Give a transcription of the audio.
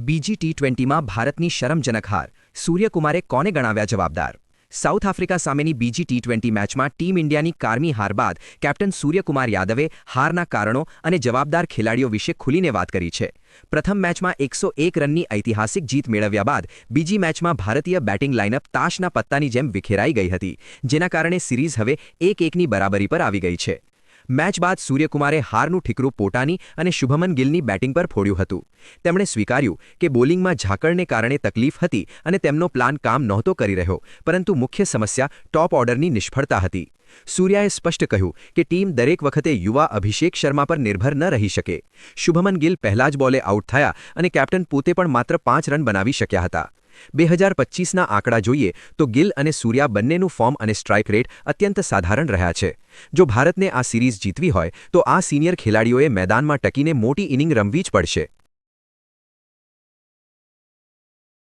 બીજી ટી20માં ભારતની શરમજનક હાર સૂર્યકુમારે કોને ગણાવ્યા જવાબદાર? સાઉથ આફ્રિકા સામેની બીજી ટી20 મેચમાં ટીમ ઇન્ડિયાની કારમી હાર બાદ કેપ્ટન સૂર્યકુમાર યાદવે હારના કારણો અને જવાબદાર ખેલાડીઓ વિશે ખુલીને વાત કરી છે. પ્રથમ મેચમાં 101 રનની ઐતિહાસિક જીત મેળવ્યા બાદ બીજી મેચમાં ભારતીય બેટિંગ લાઇનઅપ તાશના પત્તાની જેમ વિખેરાઈ ગઈ હતી, જેના કારણે સિરીઝ હવે 1-1ની બરાબરી પર આવી ગઈ છે. મેચ બાદ સૂર્યકુમારે હારનું ઠીકરું પોતાની અને શુભમન ગિલની બેટિંગ પર ફોડ્યું હતું. તેમણે સ્વીકાર્યું કે બોલિંગમાં ઝાકળને કારણે તકલીફ હતી અને તેમનો પ્લાન કામ નહોતો કરી રહ્યો, પરંતુ મુખ્ય સમસ્યા ટોપ ઓર્ડરની નિષ્ફળતા હતી. સૂર્યાએ સ્પષ્ટ કહ્યું કે ટીમ દરેક વખતે યુવા અભિષેક શર્મા પર નિર્ભર ન રહી શકે. શુભમન ગિલ પહેલા જ બોલે આઉટ થયા અને કેપ્ટન પોતે પણ માત્ર 5 રન બનાવી શક્યા હતા. 2025ના આંકડા જોઈએ તો ગિલ અને સૂર્યા બંનેનું ફોર્મ અને સ્ટ્રાઇક રેટ અત્યંત સાધારણ રહ્યા છે. જો ભારતને આ સિરીઝ જીતવી હોય તો આ સિનિયર ખેલાડીઓએ મેદાનમાં ટકીને મોટી ઇનિંગ રમવી જ પડશે.